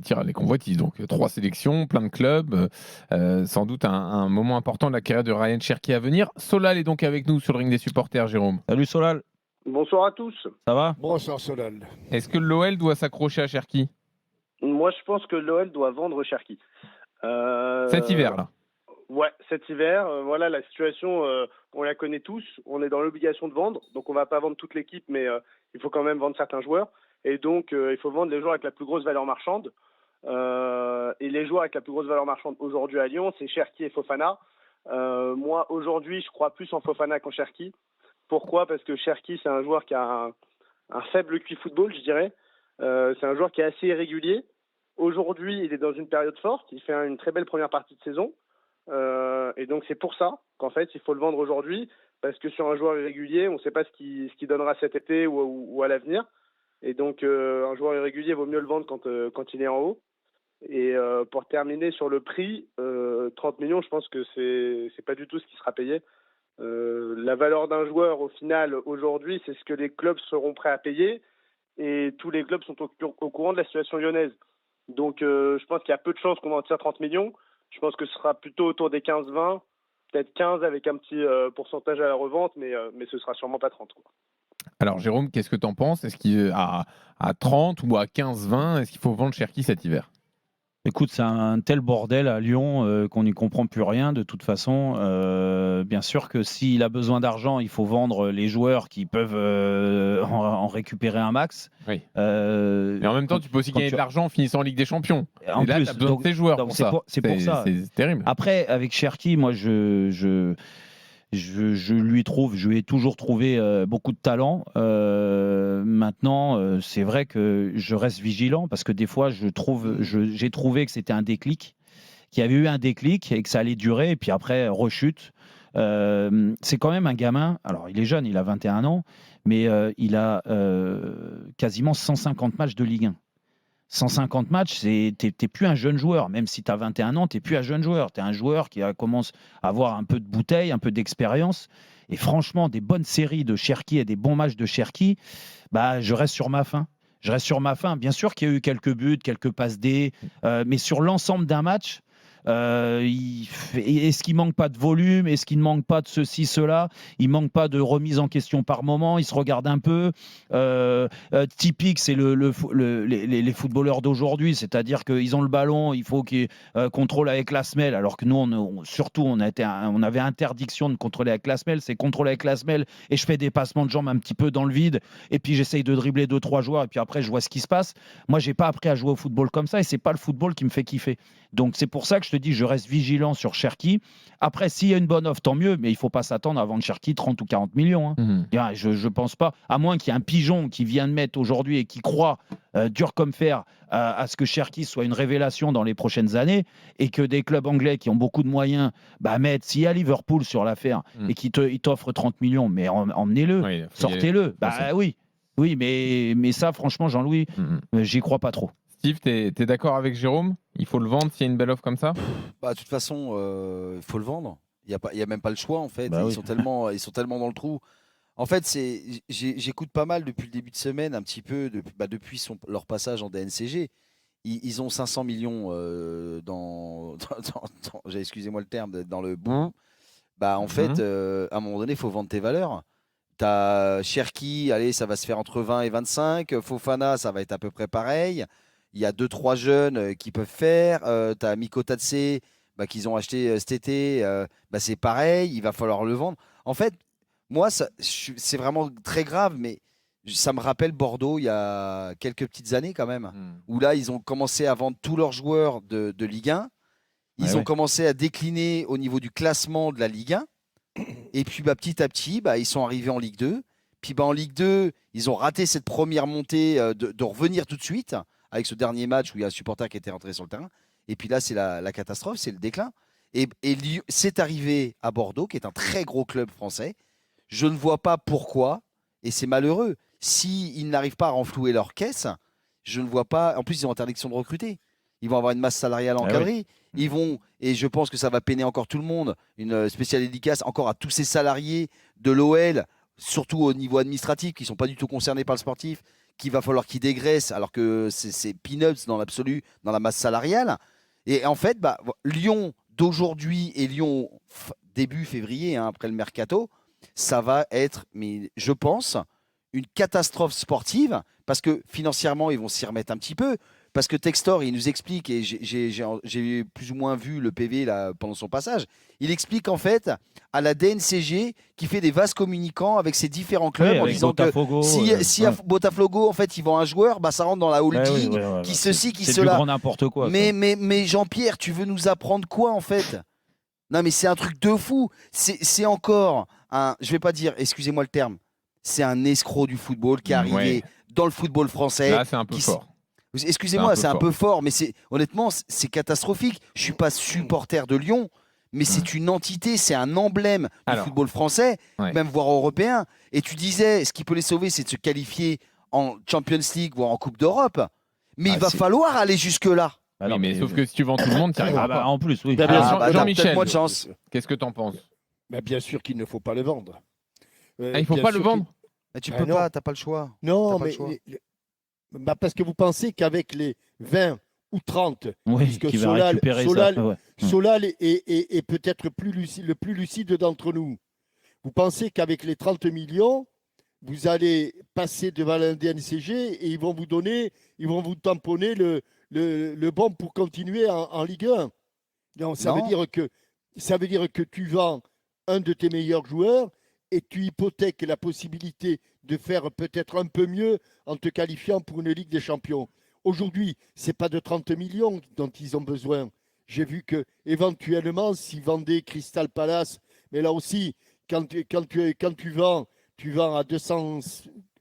attire les convoitises. Donc 3 sélections, plein de clubs, sans doute un moment important de la carrière de Ryan Cherki à venir. Solal est donc avec nous sur le ring des supporters, Jérôme. Salut Solal. Bonsoir à tous. Ça va? Bonsoir Solal. Est-ce que l'OL doit s'accrocher à Cherki Moi, je pense que l'OL doit vendre Cherki. cet hiver, là? Ouais, cet hiver. Voilà, la situation, on la connaît tous. On est dans l'obligation de vendre. Donc, on va pas vendre toute l'équipe, mais il faut quand même vendre certains joueurs. Et donc, il faut vendre les joueurs avec la plus grosse valeur marchande. Et les joueurs avec la plus grosse valeur marchande aujourd'hui à Lyon, c'est Cherki et Fofana. Moi, aujourd'hui, je crois plus en Fofana qu'en Cherki. Pourquoi ? Parce que Cherki, c'est un joueur qui a un faible QI football, je dirais. C'est un joueur qui est assez irrégulier. Aujourd'hui, il est dans une période forte. Il fait une très belle première partie de saison. Et donc, c'est pour ça qu'en fait, il faut le vendre aujourd'hui. Parce que sur un joueur irrégulier, on ne sait pas ce qu'il donnera cet été ou à l'avenir. Et donc, un joueur irrégulier, il vaut mieux le vendre quand il est en haut. Et pour terminer sur le prix, 30 millions, je pense que c'est pas du tout ce qui sera payé. La valeur d'un joueur, au final, aujourd'hui, c'est ce que les clubs seront prêts à payer. Et tous les clubs sont au courant de la situation lyonnaise. Donc, je pense qu'il y a peu de chances qu'on en tire 30 millions. Je pense que ce sera plutôt autour des 15-20, peut-être 15 avec un petit pourcentage à la revente, mais ce sera sûrement pas 30. Quoi. Alors, Jérôme, qu'est-ce que tu en penses? Est-ce qu'à 30 ou à 15-20, est-ce qu'il faut vendre Cherki cet hiver? Écoute, c'est un tel bordel à Lyon qu'on n'y comprend plus rien de toute façon. Bien sûr que s'il a besoin d'argent, il faut vendre les joueurs qui peuvent en récupérer un max. Oui. Mais en même temps, tu peux aussi gagner de l'argent en finissant en Ligue des Champions. Et là, tu as besoin de tes joueurs pour ça. C'est pour ça. C'est terrible. Après, avec Cherki, moi, je lui ai toujours trouvé beaucoup de talent. Maintenant, c'est vrai que je reste vigilant parce que des fois, j'ai trouvé que c'était un déclic, qu'il y avait eu un déclic et que ça allait durer. Et puis après, rechute. C'est quand même un gamin. Alors, il est jeune, il a 21 ans, mais il a quasiment 150 matchs de Ligue 1. 150 matchs, t'es plus un jeune joueur. Même si tu as 21 ans, t'es plus un jeune joueur. Tu es un joueur qui commence à avoir un peu de bouteille, un peu d'expérience. Et franchement, des bonnes séries de Cherki et des bons matchs de Cherki, je reste sur ma faim. Je reste sur ma faim. Bien sûr qu'il y a eu quelques buts, quelques passes D, mais sur l'ensemble d'un match, est-ce qu'il manque pas de volume? Est-ce qu'il ne manque pas de ceci, cela? Il manque pas de remise en question par moment? Il se regarde un peu. Typique, c'est les footballeurs d'aujourd'hui, c'est-à-dire qu'ils ont le ballon, il faut qu'ils contrôlent avec la semelle, alors que nous, on avait interdiction de contrôler avec la semelle. C'est contrôler avec la semelle et je fais des passements de jambes un petit peu dans le vide et puis j'essaye de dribbler 2-3 joueurs et puis après je vois ce qui se passe. Moi, j'ai pas appris à jouer au football comme ça et c'est pas le football qui me fait kiffer. Donc c'est pour ça que je te dis, je reste vigilant sur Cherki. Après, s'il y a une bonne offre, tant mieux, mais il ne faut pas s'attendre à vendre Cherki 30 ou 40 millions. Je ne pense pas, à moins qu'il y ait un pigeon qui vient de mettre aujourd'hui et qui croit, dur comme fer, à ce que Cherki soit une révélation dans les prochaines années et que des clubs anglais qui ont beaucoup de moyens mettent, s'il y a Liverpool sur l'affaire et qu'il t'offre 30 millions, mais emmenez-le, sortez-le. Oui, mais ça, franchement, Jean-Louis, j'y crois pas trop. Steve, t'es d'accord avec Jérôme? Il faut le vendre s'il y a une belle offre comme ça? De toute façon, il faut le vendre. Il y a même pas le choix en fait. Oui. Ils sont tellement dans le trou. En fait, j'écoute pas mal depuis le début de semaine, un petit peu depuis leur passage en DNCG. Ils ont 500 millions excusez-moi le terme, dans le bout. En fait, à un moment donné, il faut vendre tes valeurs. T'as Cherki, allez, ça va se faire entre 20 et 25. Fofana, ça va être à peu près pareil. Il y a 2-3 jeunes qui peuvent faire. Tu as Miko Tatse qu'ils ont acheté cet été. C'est pareil, il va falloir le vendre. En fait, moi, c'est vraiment très grave, mais ça me rappelle Bordeaux il y a quelques petites années quand même, où là, ils ont commencé à vendre tous leurs joueurs de Ligue 1. Ils ont commencé à décliner au niveau du classement de la Ligue 1. Et puis petit à petit, ils sont arrivés en Ligue 2. Puis en Ligue 2, ils ont raté cette première montée de revenir tout de suite avec ce dernier match où il y a un supporter qui était rentré sur le terrain. Et puis là, c'est la catastrophe, c'est le déclin. Et c'est arrivé à Bordeaux, qui est un très gros club français. Je ne vois pas pourquoi, et c'est malheureux, s'ils n'arrivent pas à renflouer leur caisse, je ne vois pas. En plus, ils ont interdiction de recruter. Ils vont avoir une masse salariale encadrée. Ils vont, et je pense que ça va peiner encore tout le monde, une spéciale dédicace encore à tous ces salariés de l'OL, surtout au niveau administratif, qui ne sont pas du tout concernés par le sportif, qu'il va falloir qu'il dégraisse, alors que c'est peanuts dans l'absolu, dans la masse salariale. Et en fait, Lyon d'aujourd'hui et Lyon début février, hein, après le mercato, ça va être, mais je pense, une catastrophe sportive, parce que financièrement, ils vont s'y remettre un petit peu. Parce que Textor, il nous explique, et j'ai plus ou moins vu le PV là, pendant son passage, il explique en fait à la DNCG qui fait des vases communicants avec ses différents clubs en disant Botafogo, que si à Botafogo, en fait, ils vendent un joueur, ça rentre dans la holding, qui ceci, qui c'est cela. du grand n'importe quoi. Mais Jean-Pierre, tu veux nous apprendre quoi en fait? Non, mais c'est un truc de fou. C'est encore un, je vais pas dire, excusez-moi le terme, c'est un escroc du football qui est arrivé dans le football français. Là, c'est un peu fort. Excusez-moi, c'est un peu fort, mais honnêtement, c'est catastrophique. Je ne suis pas supporter de Lyon, mais c'est une entité, c'est un emblème du football français, même voire européen. Et tu disais, ce qui peut les sauver, c'est de se qualifier en Champions League, voire en Coupe d'Europe. Mais il va falloir aller jusque-là. Oui, mais sauf que si tu vends tout le monde, tu n'y arriveras pas. En plus, oui. Jean-Michel, de chance. Qu'est-ce que tu en penses? Bien sûr qu'il ne faut pas le vendre. Il ne faut pas le vendre? Tu peux pas, tu n'as pas le choix. Non, mais parce que vous pensez qu'avec les 20 ou 30, puisque qui va récupérer Solal est peut-être le plus lucide d'entre nous. Vous pensez qu'avec les 30 millions, vous allez passer devant la DNCG et ils vont vous tamponner le bon pour continuer en Ligue 1. Non, ça veut dire que tu vends un de tes meilleurs joueurs et tu hypothèques la possibilité de faire peut-être un peu mieux en te qualifiant pour une Ligue des Champions. Aujourd'hui, ce n'est pas de 30 millions dont ils ont besoin. J'ai vu qu'éventuellement, s'ils vendaient Crystal Palace, mais là aussi, quand tu vends à 200...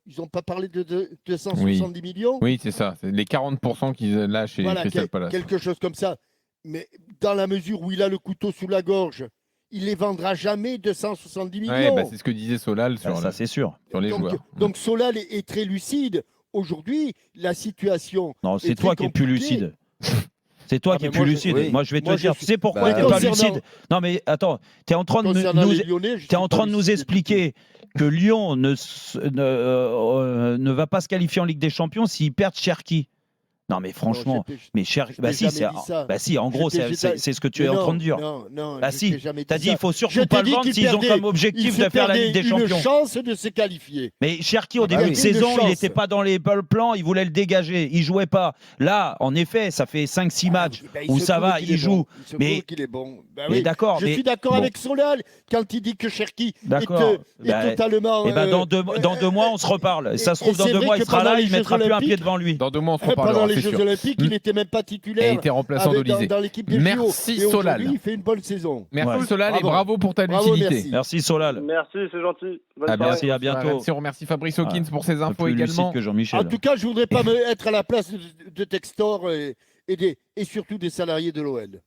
Ils n'ont pas parlé de 270 millions? Oui, c'est ça. C'est les 40% qu'ils lâchent chez Crystal Palace. Quelque chose comme ça. Mais dans la mesure où il a le couteau sous la gorge, il ne les vendra jamais 270 millions. Ouais, c'est ce que disait Solal sur, ça, c'est sûr. Sur les joueurs. Donc Solal est très lucide. Aujourd'hui, la situation. Non, c'est toi qui es plus lucide. C'est toi qui es plus lucide. Moi, je vais te dire. Tu sais pourquoi tu n'es pas lucide? Non, mais attends. Tu es en train de nous expliquer que Lyon ne va pas se qualifier en Ligue des Champions s'ils perdent Cherki. Non, mais franchement, si, en gros, c'est ce que tu es en train de dire. Non, si, t'as dit il faut surtout pas le vendre s'ils ont comme objectif de faire la Ligue des Champions. Une chance de se qualifier. Mais Cherki, au début de saison, il n'était pas dans les plans, il voulait le dégager, il jouait pas. Là, en effet, ça fait 5-6 matchs où ça va, il joue. Mais d'accord. Je suis d'accord avec Solal quand il dit que Cherki est totalement. Dans 2 mois, on se reparle. Ça se trouve, dans 2 mois, il sera là, il mettra plus un pied devant lui. Dans 2 mois, on se reparlera. Les Jeux Olympiques, il n'était même pas titulaire. Il était remplaçant d'Olysée. Dans l'équipe des Merci JO. Solal. Il fait une bonne saison. Merci Solal et bravo pour ta lucidité. Merci Solal. Merci, c'est gentil. Merci, à bientôt. Merci, on remercie Fabrice Hawkins pour ses infos plus également. Que Jean-Michel. En tout cas, je ne voudrais pas être à la place de Textor et surtout des salariés de l'OL.